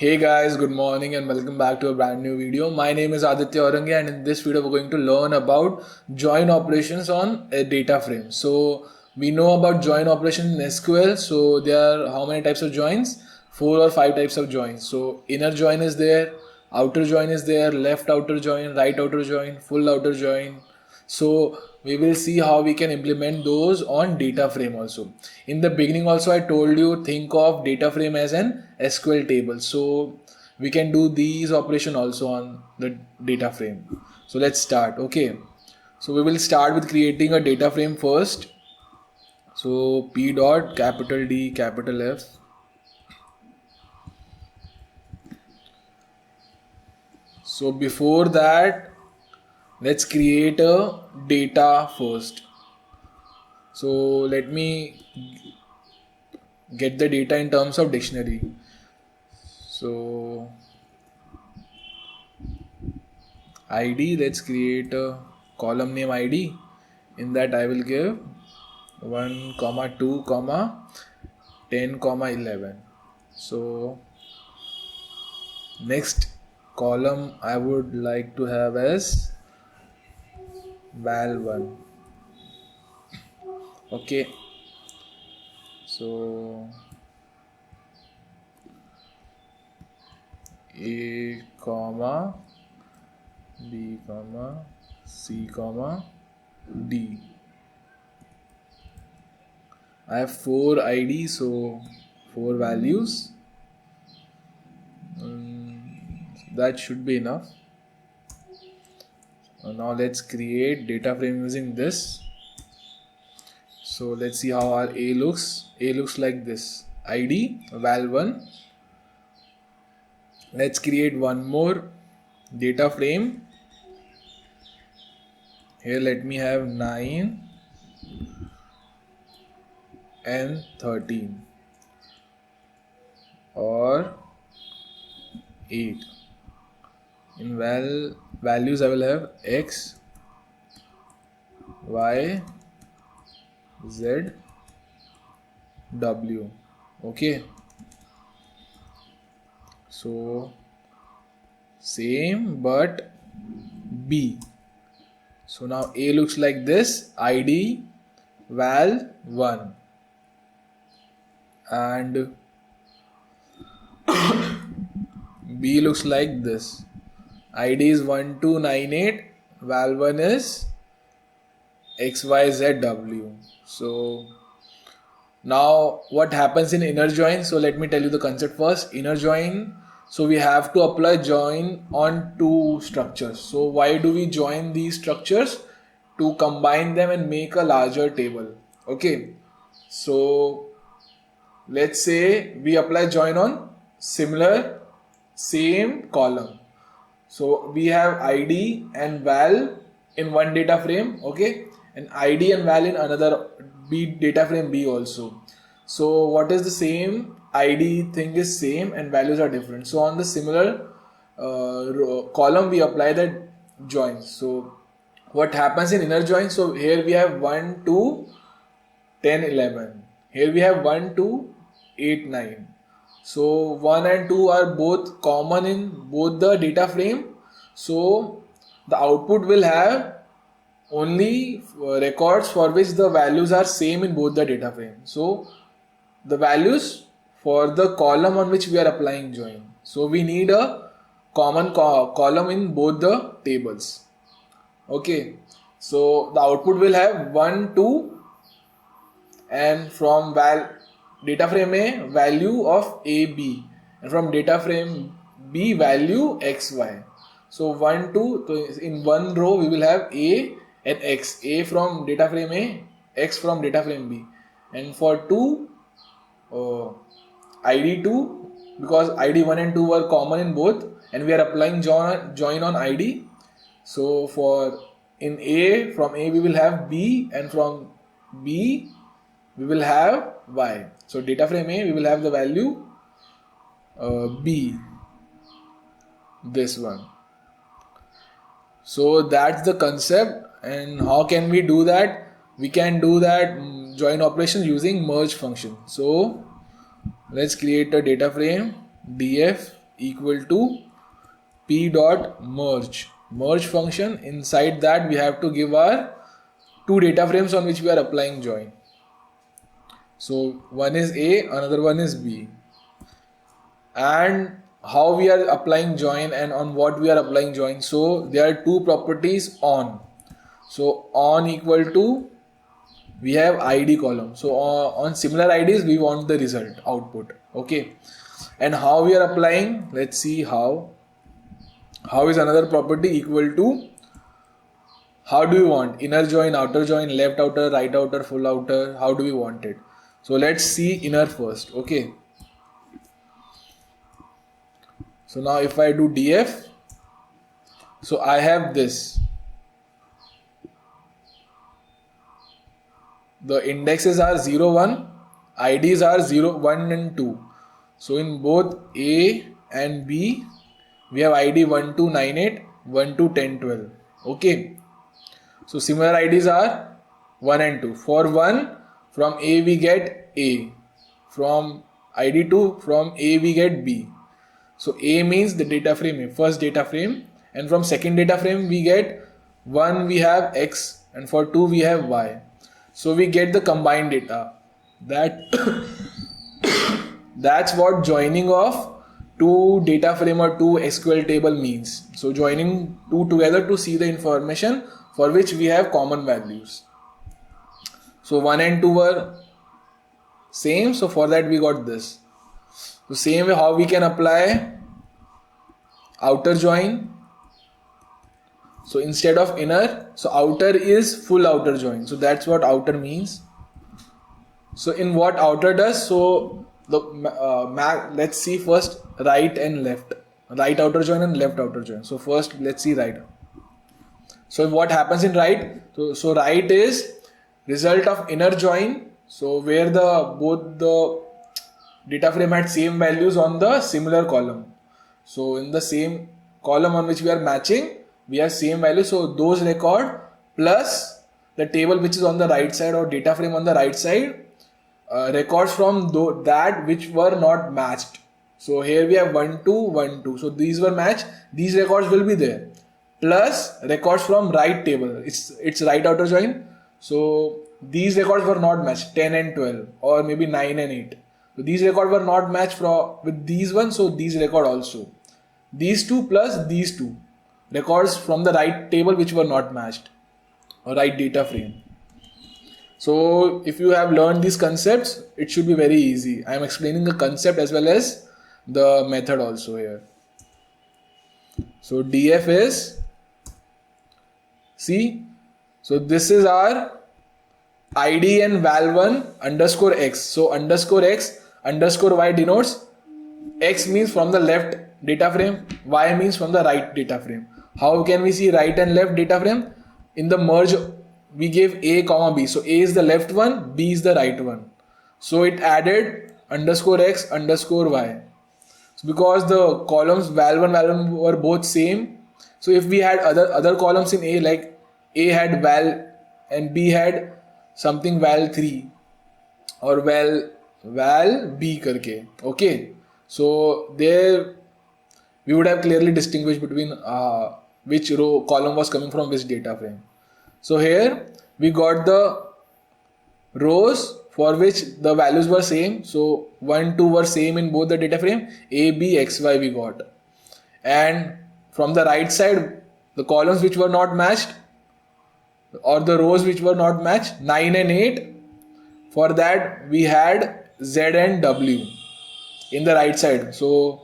Hey guys, good morning and welcome back to a brand new video. My name is Aditya Orange and in this video we're going to learn about join operations on a data frame. So we know about join operations in SQL. So there are how many types of joins? 4 or 5 types of joins. So inner join is there, outer join is there, left outer join, right outer join, full outer join. So we will see how we can implement those on data frame also. In the beginning also I told you think of data frame as an SQL table. So we can do these operation also on the data frame. So let's start. Okay. So we will start with creating a data frame first. So P dot capital D capital F. So before that, let's create a data first. So let me get the data in terms of dictionary. So ID, let's create a column name ID. In that I will give 1, 2, 10, 11. So next column I would like to have as val1. Okay. So A comma B comma C comma D. I have 4 IDs, so 4 values. That should be enough. Now let's create data frame using this. So let's see how our A looks. A looks like this. ID val1. Let's create one more data frame. Here let me have 9 and 13 or 8. In values I will have X, Y, Z, W. Okay. So same but B. So now A looks like this, ID val1 and B looks like this. ID is 1298, val1 is XYZW. So now what happens in inner join? So let me tell you the concept first. Inner join, so we have to apply join on 2 structures. So why do we join these structures? To combine them and make a larger table. Okay. So let's say we apply join on same column. So we have ID and val in one data frame, okay, and ID and val in another data frame B also. So what is the same? ID thing is same and values are different. So on the similar column we apply that join. So what happens in inner join? So here we have 1, 2, 10, 11. Here we have 1, 2, 8, 9. So 1 and 2 are both common in both the data frame. So the output will have only records for which the values are same in both the data frame. So the values for the column on which we are applying join. So we need a common column in both the tables. Okay. So the output will have 1, 2 and from data frame A value of AB and from data frame B value XY. So 1, 2, so in one row we will have A and X. A from data frame A, X from data frame B. And for 2, ID 2, because ID 1 and 2 were common in both and we are applying join on ID. So for in A, from A we will have B and from B we will have Y. So data frame A we will have the value B, this one. So that's the concept. And how can we do that? We can do that join operation using merge function. So let's create a data frame df equal to p dot merge function. Inside that we have to give our two data frames on which we are applying join. So one is A, another one is B. And how we are applying join and on what we are applying join. So there are two properties on. So on equal to, we have ID column. So on similar IDs we want the result output. Okay. And how we are applying, let's see how. How is another property equal to, how do you want inner join, outer join, left outer, right outer, full outer, how do we want it? So let's see inner first. Okay. So now if I do df, so I have this. The indexes are 0, 1, IDs are 0, 1 and 2. So in both A and B, we have ID 1298, 121012. Okay. So similar IDs are 1 and 2. For 1, from A we get A. From ID 2, from A we get B. So A means the data frame A, first data frame, and from second data frame we get 1 we have X and for 2 we have Y. So we get the combined data. That's what joining of two data frame or two SQL table means. So joining two together to see the information for which we have common values. So 1 and 2 were same, so for that we got this. So same way how we can apply outer join. So instead of inner, so outer is full outer join. So that's what outer means. So in what outer does, so the let's see first right and left, right outer join and left outer join. So first let's see right. So what happens in right? So right is result of inner join. So where both the data frame had same values on the similar column. So in the same column on which we are matching, we have same value. So those record plus the table which is on the right side or data frame on the right side records from that which were not matched. So here we have 1 2 1 2. So these were matched. These records will be there. Plus records from right table. It's right outer join. So these records were not matched, 10 and 12 or maybe 9 and 8. So these records were not matched with these ones. So these record also. These two plus these two records from the right table which were not matched or right data frame. So if you have learned these concepts, it should be very easy. I am explaining the concept as well as the method also here. So df is, see, so this is our id and val1 underscore x. So underscore x underscore y denotes x means from the left data frame, y means from the right data frame. How can we see right and left data frame? In the merge we gave a comma b. So a is the left one, b is the right one. So it added underscore x underscore y. So because the columns val1 were both same, so if we had other columns in a, like a had val and b had something val3 or val b karke, okay, so there we would have clearly distinguished between which column was coming from which data frame. So here we got the rows for which the values were same. So 1 2 were same in both the data frame, a b x y we got. And from the right side, the columns which were not matched or the rows which were not matched, 9 and 8, for that we had z and w in the right side. So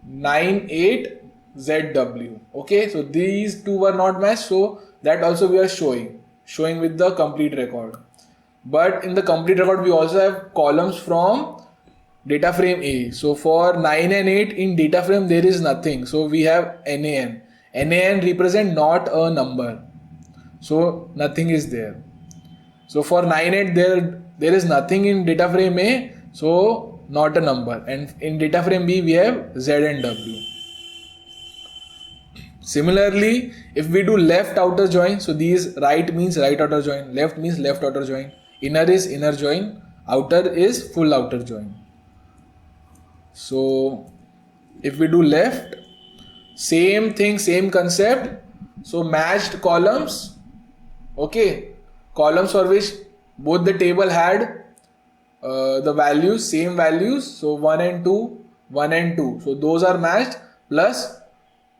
9 8 z w. Okay, so these two were not matched, so that also we are showing with the complete record. But in the complete record we also have columns from data frame A. So for 9 and 8 in data frame there is nothing. So we have NaN. NaN represent not a number. So nothing is there. So for 9 8 there is nothing in data frame A. So not a number. And in data frame B we have Z and W. Similarly, if we do left outer join, so these right means right outer join, left means left outer join, inner is inner join, outer is full outer join. So if we do left, same thing, same concept. So matched columns, okay, columns for which both the table had the values, same values, so 1 and 2, 1 and 2, so those are matched, plus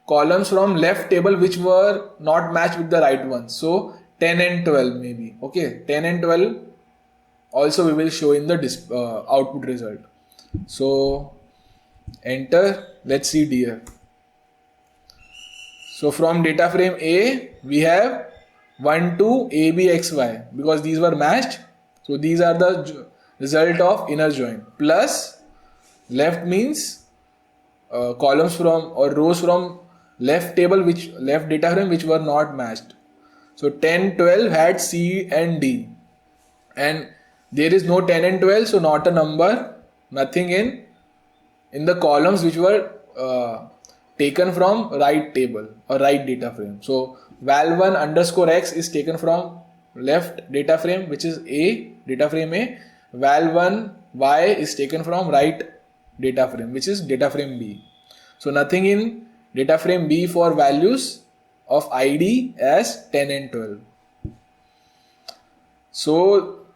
columns from left table which were not matched with the right ones, so 10 and 12 maybe, okay, 10 and 12 also we will show in the output result. So enter, let's see DF. So from data frame A we have 1, 2, A, B, X, Y, because these were matched, so these are the result of inner join, plus left means columns from or rows from left table, which left data frame which were not matched. So 10, 12 had C and D, and there is no 10 and 12, so not a number, nothing in the columns which were taken from right table or right data frame. So val1 underscore x is taken from left data frame, which is A, data frame A. Val1 y is taken from right data frame, which is data frame B. So nothing in data frame B for values of ID as 10 and 12. So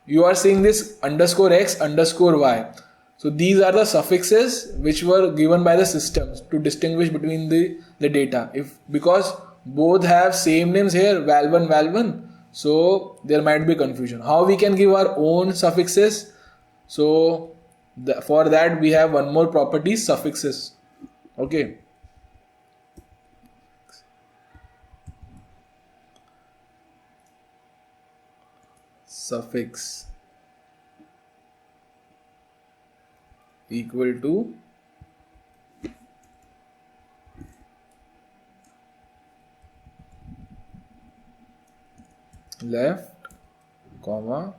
you are seeing this underscore x underscore y. So these are the suffixes which were given by the systems to distinguish between the data. Because both have same names here, val1, val1, so there might be confusion. How we can give our own suffixes? So for that we have one more property, suffixes. Okay. Suffix equal to left, comma,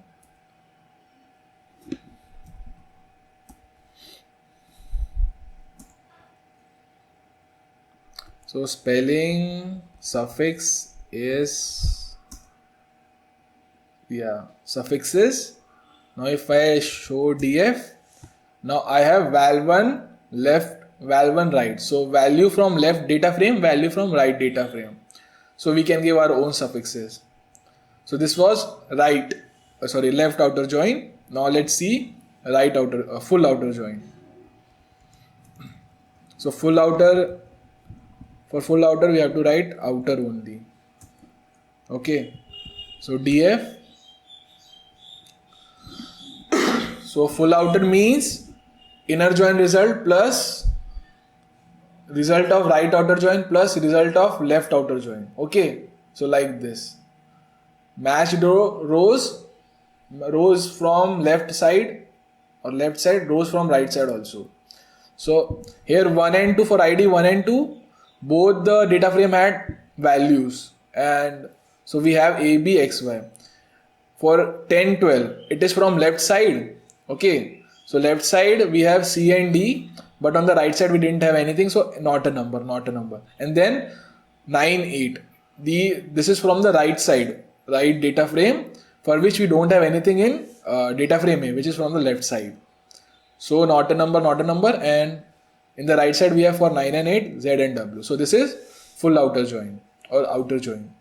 so spelling suffix is, yeah, suffixes. Now if I show DF, now I have val1 left, val1 right, so value from left data frame, value from right data frame, so we can give our own suffixes. So this was right, left outer join. Now let's see right outer, full outer join. So full outer, for full outer we have to write outer only. Okay, so DF. So full outer means inner join result plus result of right outer join plus result of left outer join. Okay, so like this. Matched rows from left side or left side, rows from right side also. So here 1 and 2 for ID 1 and 2, both the data frame had values, and so we have A, B, X, Y. For 10, 12, it is from left side. Okay, so left side we have C and D, but on the right side we didn't have anything, so not a number, not a number. And then 9, 8, this is from the right side, right data frame, for which we don't have anything in data frame A, which is from the left side. So not a number, not a number, and in the right side we have for 9 and 8 Z and W. So this is full outer join or outer join.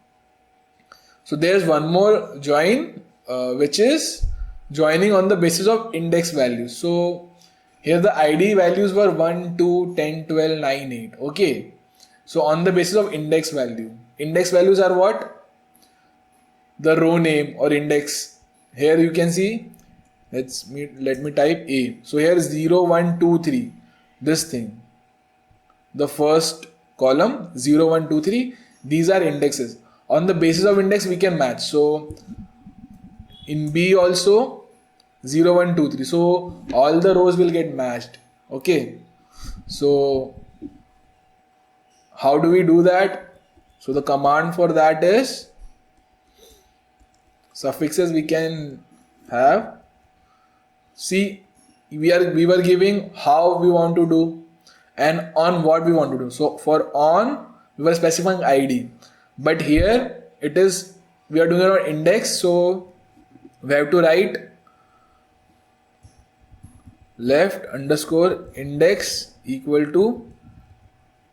So there is one more join which is joining on the basis of index values. So here the ID values were 1, 2, 10, 12, 9, 8. Okay. So on the basis of index value. Index values are what? The row name or index. Here you can see, let me type A. So here 0, 1, 2, 3. This thing. The first column 0, 1, 2, 3. These are indexes. On the basis of index we can match. So in B also 0, 1, 2, 3. So all the rows will get matched. Okay. So how do we do that? So the command for that is suffixes we can have. See, we were giving how we want to do and on what we want to do. So for on we were specifying ID, but here it is we are doing our index, so we have to write left underscore index equal to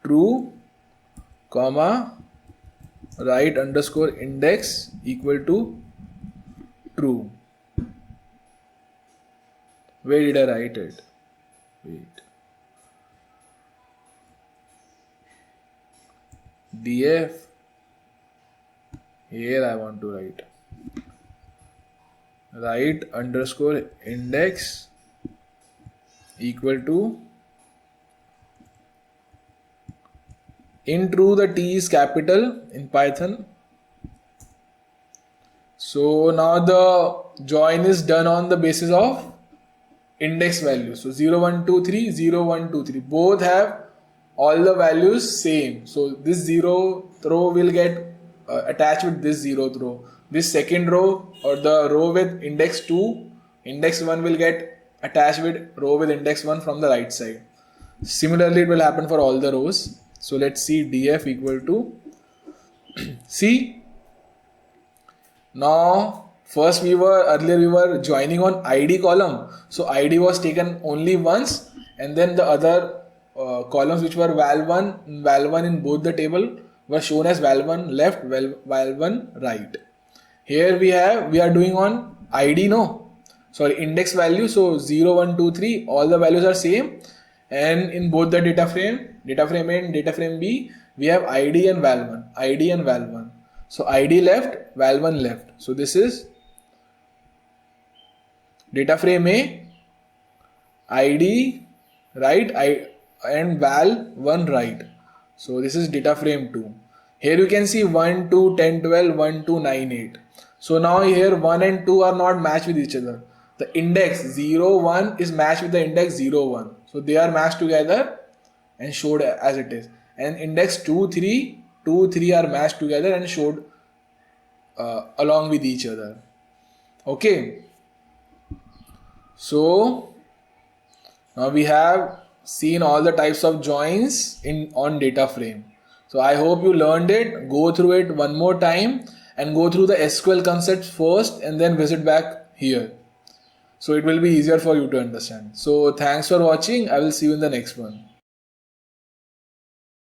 true, comma, right underscore index equal to true. Where did I write it? Wait. df, here I want to write right underscore index equal to, in true the T is capital in Python. So now the join is done on the basis of index value. So 0, 1, 2, 3, 0, 1, 2, 3. Both have all the values same. So this 0th row will get attached with this 0th row. This second row or the row with index 2, index 1 will get attached with row with index 1 from the right side. Similarly, it will happen for all the rows. So let's see df equal to, see, now first earlier we were joining on id column. So id was taken only once, and then the other columns which were val1 in both the table were shown as val1 left, val1 right. Here we are doing on id, index value. So 0, 1, 2, 3, all the values are same, and in both the data frame A and data frame B, we have id and val1. So id left, val1 left. So this is data frame A, id right, and val1 right. So this is data frame 2. Here you can see 1, 2, 10, 12, 1, 2, 9, 8. So now here 1 and 2 are not matched with each other. The index 0, 1 is matched with the index 0, 1. So they are matched together and showed as it is. And index 2, 3 are matched together and showed along with each other. Okay. So now we have seen all the types of joins on data frame. So I hope you learned it. Go through it one more time and go through the SQL concepts first and then visit back here. So it will be easier for you to understand. So thanks for watching. I will see you in the next one.